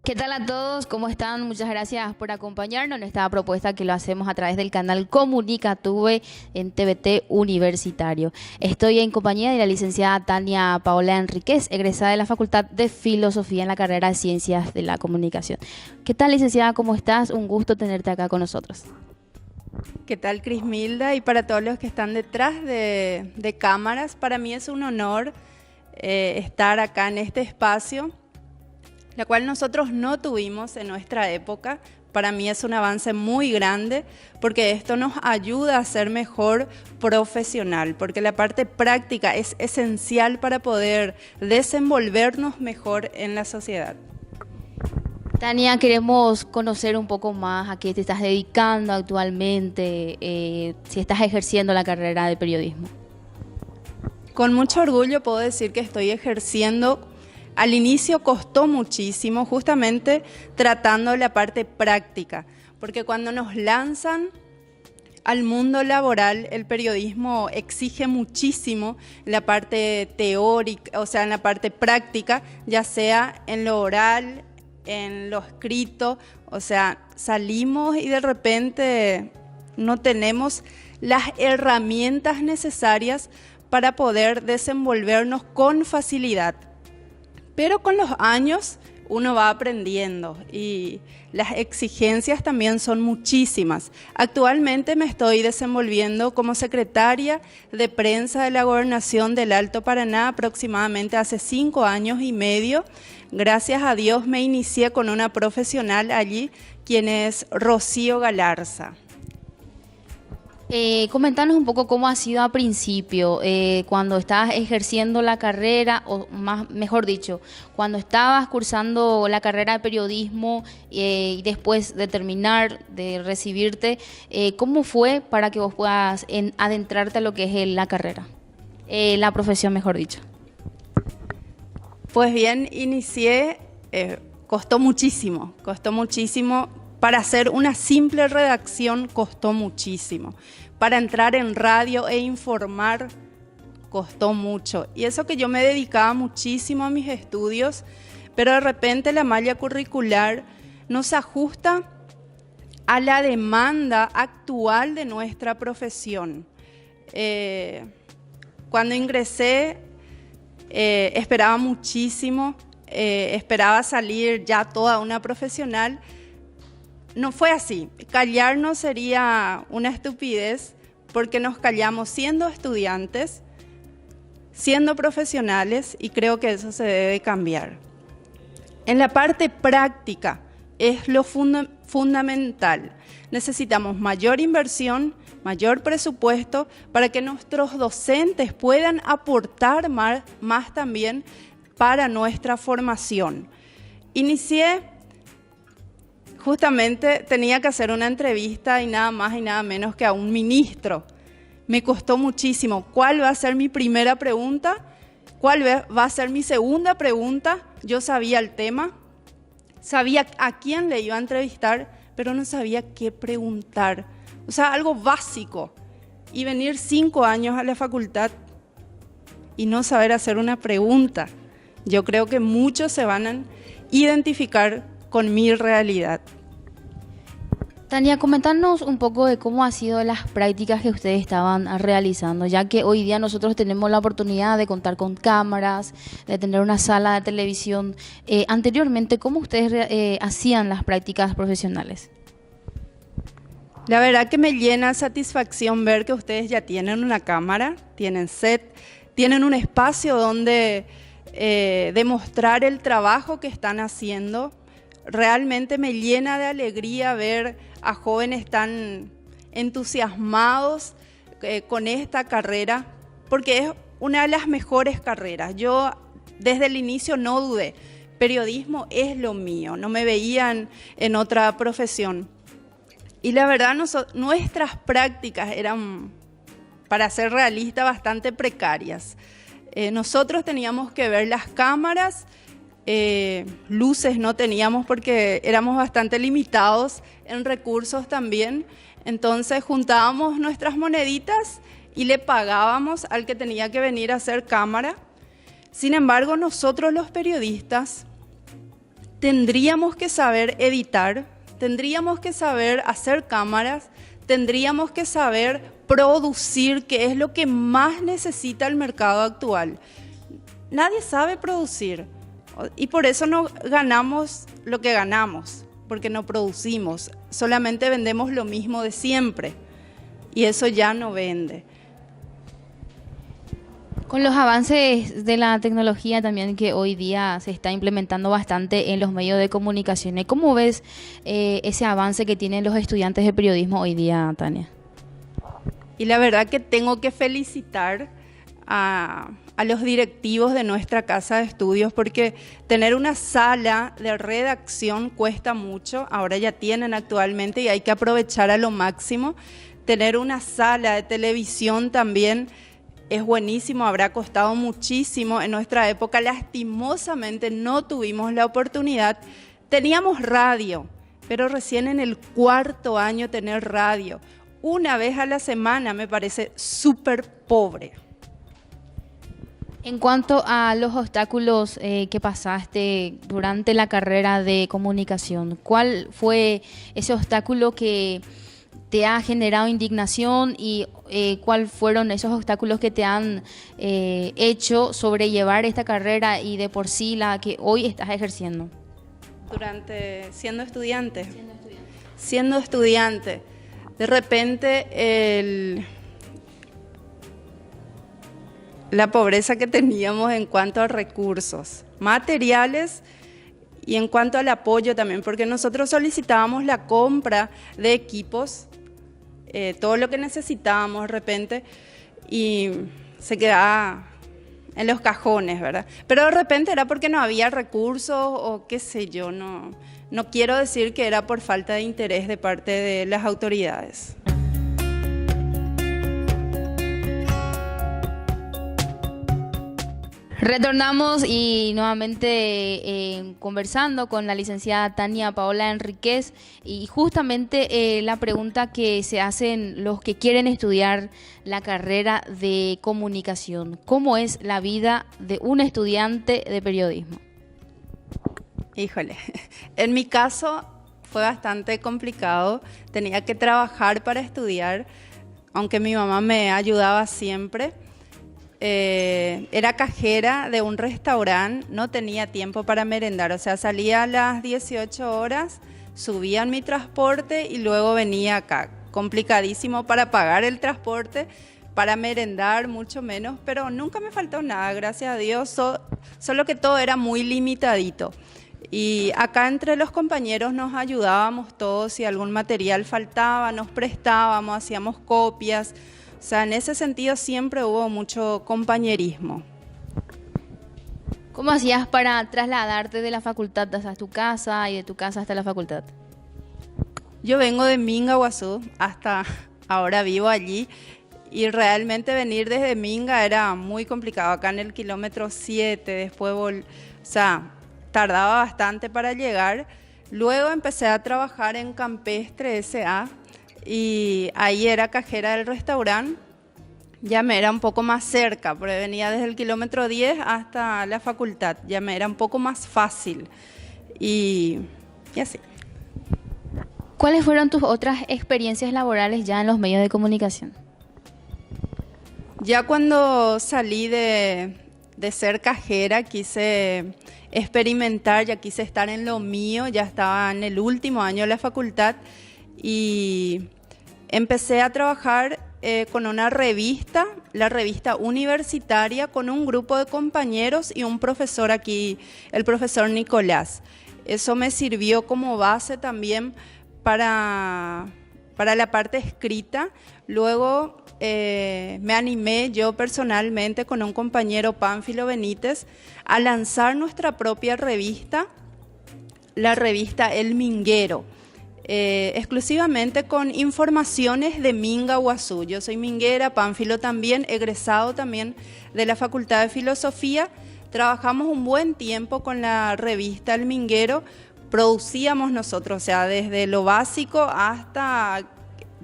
¿Qué tal a todos? ¿Cómo están? Muchas gracias por acompañarnos en esta propuesta que lo hacemos a través del canal Comunicatube en TVT Universitario. Estoy en compañía de la licenciada Tania Paola Enríquez, egresada de la Facultad de Filosofía en la carrera de Ciencias de la Comunicación. ¿Qué tal, licenciada? ¿Cómo estás? Un gusto tenerte acá con nosotros. ¿Qué tal, Crismilda? Y para todos los que están detrás de cámaras, para mí es un honor estar acá en este espacio, la cual nosotros no tuvimos en nuestra época. Para mí es un avance muy grande porque esto nos ayuda a ser mejor profesional, porque la parte práctica es esencial para poder desenvolvernos mejor en la sociedad. Tania, queremos conocer un poco más a qué te estás dedicando actualmente, si estás ejerciendo la carrera de periodismo. Con mucho orgullo puedo decir que estoy ejerciendo. Al inicio costó muchísimo, justamente tratando la parte práctica, porque cuando nos lanzan al mundo laboral, el periodismo exige muchísimo la parte teórica, o sea, en la parte práctica, ya sea en lo oral, en lo escrito, o sea, salimos y de repente no tenemos las herramientas necesarias para poder desenvolvernos con facilidad. Pero con los años uno va aprendiendo y las exigencias también son muchísimas. Actualmente me estoy desenvolviendo como secretaria de prensa de la Gobernación del Alto Paraná aproximadamente hace 5 años y medio. Gracias a Dios me inicié con una profesional allí, quien es Rocío Galarza. Comentanos un poco cómo ha sido a principio, cuando estabas ejerciendo la carrera, o mejor dicho, cuando estabas cursando la carrera de periodismo y después de terminar, de recibirte, ¿cómo fue para que vos puedas adentrarte a lo que es la carrera, la profesión, mejor dicho? Pues bien, inicié, costó muchísimo. Para hacer una simple redacción costó muchísimo. Para entrar en radio e informar costó mucho. Y eso que yo me dedicaba muchísimo a mis estudios, pero de repente la malla curricular no se ajusta a la demanda actual de nuestra profesión. Cuando ingresé, esperaba muchísimo, esperaba salir ya toda una profesional. No fue así. Callarnos sería una estupidez porque nos callamos siendo estudiantes, siendo profesionales, y creo que eso se debe cambiar. En la parte práctica es lo fundamental. Necesitamos mayor inversión, mayor presupuesto para que nuestros docentes puedan aportar más también para nuestra formación. Inicié. Justamente tenía que hacer una entrevista y nada más y nada menos que a un ministro. Me costó muchísimo. ¿Cuál va a ser mi primera pregunta? ¿Cuál va a ser mi segunda pregunta? Yo sabía el tema, sabía a quién le iba a entrevistar, pero no sabía qué preguntar. O sea, algo básico. Y venir 5 años a la facultad y no saber hacer una pregunta. Yo creo que muchos se van a identificar con mi realidad. Tania, comentanos un poco de cómo han sido las prácticas que ustedes estaban realizando, ya que hoy día nosotros tenemos la oportunidad de contar con cámaras, de tener una sala de televisión. Anteriormente, ¿cómo ustedes hacían las prácticas profesionales? La verdad que me llena satisfacción ver que ustedes ya tienen una cámara, tienen set, tienen un espacio donde demostrar el trabajo que están haciendo. Realmente me llena de alegría ver a jóvenes tan entusiasmados con esta carrera, porque es una de las mejores carreras. Yo desde el inicio no dudé, periodismo es lo mío, no me veían en otra profesión. Y la verdad, nuestras prácticas eran, para ser realista, bastante precarias. Nosotros teníamos que ver las cámaras. Luces no teníamos porque éramos bastante limitados en recursos también. Entonces juntábamos nuestras moneditas y le pagábamos al que tenía que venir a hacer cámara. Sin embargo, nosotros los periodistas tendríamos que saber editar, tendríamos que saber hacer cámaras, tendríamos que saber producir, que es lo que más necesita el mercado actual. Nadie sabe producir y por eso no ganamos lo que ganamos, porque no producimos, solamente vendemos lo mismo de siempre y eso ya no vende. Con los avances de la tecnología también que hoy día se está implementando bastante en los medios de comunicación, ¿cómo ves ese avance que tienen los estudiantes de periodismo hoy día, Tania? Y la verdad que tengo que felicitar a los directivos de nuestra casa de estudios, porque tener una sala de redacción cuesta mucho, ahora ya tienen actualmente y hay que aprovechar a lo máximo. Tener una sala de televisión también es buenísimo, habrá costado muchísimo. En nuestra época lastimosamente no tuvimos la oportunidad. Teníamos radio, pero recién en el 4º año tener radio, una vez a la semana, me parece súper pobre. En cuanto a los obstáculos que pasaste durante la carrera de comunicación, ¿cuál fue ese obstáculo que te ha generado indignación y cuáles fueron esos obstáculos que te han hecho sobrellevar esta carrera y de por sí la que hoy estás ejerciendo? Siendo estudiante, de repente la pobreza que teníamos en cuanto a recursos materiales y en cuanto al apoyo también, porque nosotros solicitábamos la compra de equipos, todo lo que necesitábamos de repente, y se quedaba en los cajones, ¿verdad? Pero de repente era porque no había recursos o qué sé yo, no quiero decir que era por falta de interés de parte de las autoridades. Retornamos y nuevamente conversando con la licenciada Tania Paola Enríquez y justamente la pregunta que se hacen los que quieren estudiar la carrera de comunicación. ¿Cómo es la vida de un estudiante de periodismo? Híjole, en mi caso fue bastante complicado, tenía que trabajar para estudiar, aunque mi mamá me ayudaba siempre. Era cajera de un restaurante, no tenía tiempo para merendar, o sea, salía a las 18 horas, subía en mi transporte y luego venía acá. Complicadísimo para pagar el transporte, para merendar mucho menos, pero nunca me faltó nada, gracias a Dios, solo que todo era muy limitadito. Y acá entre los compañeros nos ayudábamos todos, si algún material faltaba, nos prestábamos, hacíamos copias. O sea, en ese sentido siempre hubo mucho compañerismo. ¿Cómo hacías para trasladarte de la facultad hasta tu casa y de tu casa hasta la facultad? Yo vengo de Minga, Guazú, hasta ahora vivo allí y realmente venir desde Minga era muy complicado. Acá en el kilómetro 7, después, o sea, tardaba bastante para llegar. Luego empecé a trabajar en Campestre S.A., y ahí era cajera del restaurante, ya me era un poco más cerca, porque venía desde el kilómetro 10 hasta la facultad, ya me era un poco más fácil y así. ¿Cuáles fueron tus otras experiencias laborales ya en los medios de comunicación? Ya cuando salí de ser cajera quise experimentar, ya quise estar en lo mío, ya estaba en el último año de la facultad y empecé a trabajar con una revista, la revista universitaria, con un grupo de compañeros y un profesor aquí, el profesor Nicolás. Eso me sirvió como base también para la parte escrita. Luego me animé yo personalmente con un compañero, Pánfilo Benítez, a lanzar nuestra propia revista, la revista El Minguero. Exclusivamente con informaciones de Minga, Guazú. Yo soy minguera, Pánfilo también, egresado también de la Facultad de Filosofía. Trabajamos un buen tiempo con la revista El Minguero, producíamos nosotros, o sea, desde lo básico hasta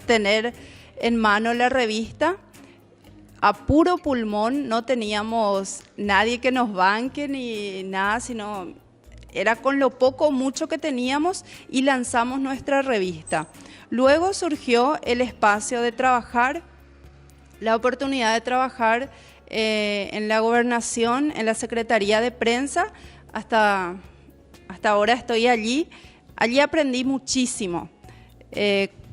tener en mano la revista. A puro pulmón, no teníamos nadie que nos banque ni nada, sino era con lo poco o mucho que teníamos y lanzamos nuestra revista. Luego surgió el espacio de trabajar, la oportunidad de trabajar en la gobernación, en la Secretaría de Prensa. Hasta ahora estoy allí. Allí aprendí muchísimo.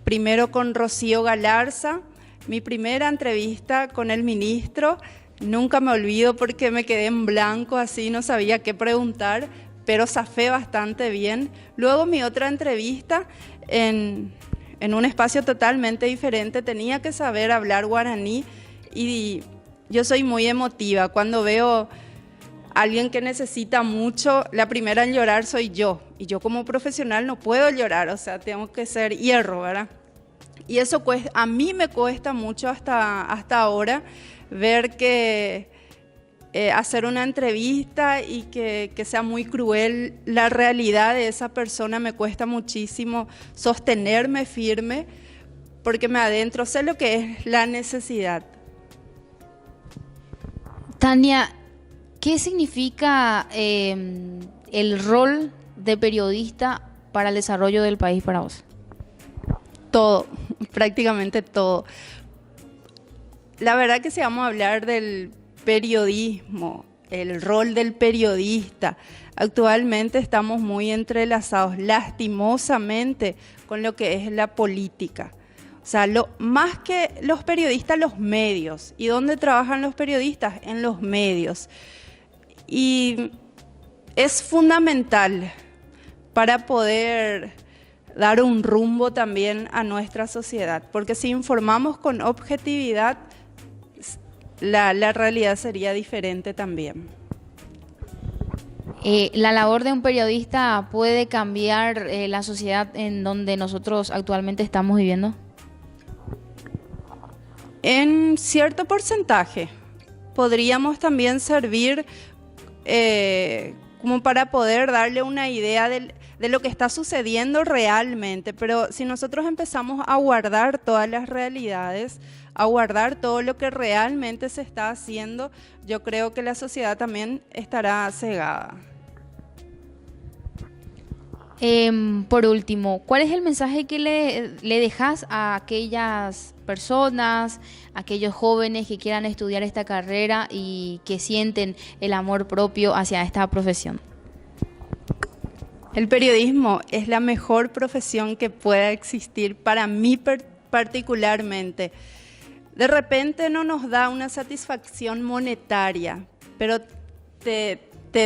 Primero con Rocío Galarza, mi primera entrevista con el ministro. Nunca me olvido porque me quedé en blanco, así no sabía qué preguntar, pero zafé bastante bien. Luego mi otra entrevista en un espacio totalmente diferente, tenía que saber hablar guaraní y yo soy muy emotiva. Cuando veo a alguien que necesita mucho, la primera en llorar soy yo. Y yo como profesional no puedo llorar, o sea, tengo que ser hierro, ¿verdad? Y eso a mí me cuesta mucho hasta ahora, ver que hacer una entrevista y que sea muy cruel la realidad de esa persona, me cuesta muchísimo sostenerme firme porque me adentro, sé lo que es la necesidad. Tania, ¿qué significa el rol de periodista para el desarrollo del país para vos? Todo, prácticamente todo. La verdad que si vamos a hablar del periodismo, el rol del periodista, actualmente estamos muy entrelazados, lastimosamente, con lo que es la política. O sea, más que los periodistas, los medios. ¿Y dónde trabajan los periodistas? En los medios. Y es fundamental para poder dar un rumbo también a nuestra sociedad, porque si informamos con objetividad, la realidad sería diferente también. ¿La labor de un periodista puede cambiar la sociedad en donde nosotros actualmente estamos viviendo? En cierto porcentaje. Podríamos también servir como para poder darle una idea de lo que está sucediendo realmente, pero si nosotros empezamos a guardar todas las realidades, a guardar todo lo que realmente se está haciendo, yo creo que la sociedad también estará cegada. Por último, ¿cuál es el mensaje que le dejas a aquellas personas, a aquellos jóvenes que quieran estudiar esta carrera y que sienten el amor propio hacia esta profesión? El periodismo es la mejor profesión que pueda existir para mí particularmente. De repente no nos da una satisfacción monetaria, pero te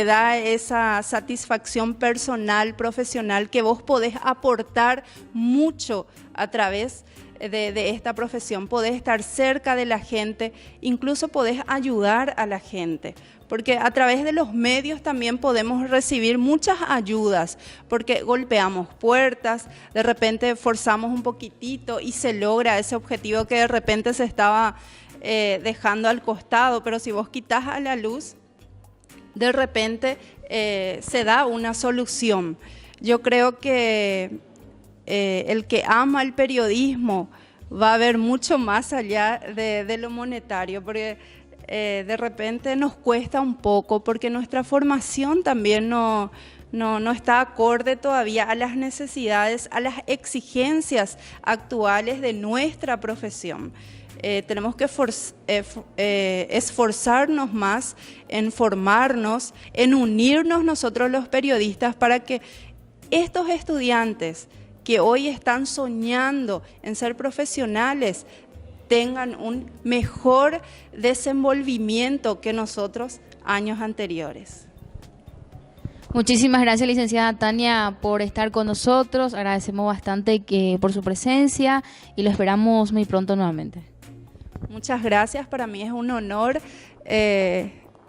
da esa satisfacción personal, profesional, que vos podés aportar mucho a través de esta profesión. Podés estar cerca de la gente, incluso podés ayudar a la gente, porque a través de los medios también podemos recibir muchas ayudas, porque golpeamos puertas, de repente forzamos un poquitito y se logra ese objetivo que de repente se estaba dejando al costado, pero si vos quitas a la luz, de repente se da una solución. Yo creo que el que ama el periodismo va a ver mucho más allá de lo monetario, porque de repente nos cuesta un poco, porque nuestra formación también no está acorde todavía a las necesidades, a las exigencias actuales de nuestra profesión. Tenemos que esforzarnos más en formarnos, en unirnos nosotros los periodistas para que estos estudiantes que hoy están soñando en ser profesionales tengan un mejor desenvolvimiento que nosotros años anteriores. Muchísimas gracias, licenciada Tania, por estar con nosotros. Agradecemos bastante por su presencia y lo esperamos muy pronto nuevamente. Muchas gracias, para mí es un honor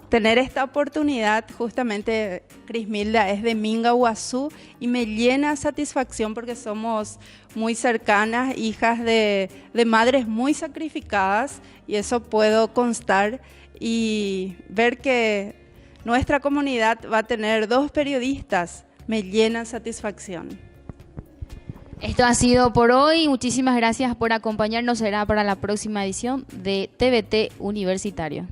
tener esta oportunidad. Justamente Crismilda es de Mingaguazú y me llena de satisfacción porque somos muy cercanas, hijas de madres muy sacrificadas, y eso puedo constar, y ver que nuestra comunidad va a tener 2 periodistas me llena de satisfacción. Esto ha sido por hoy. Muchísimas gracias por acompañarnos. Será para la próxima edición de TVT Universitario.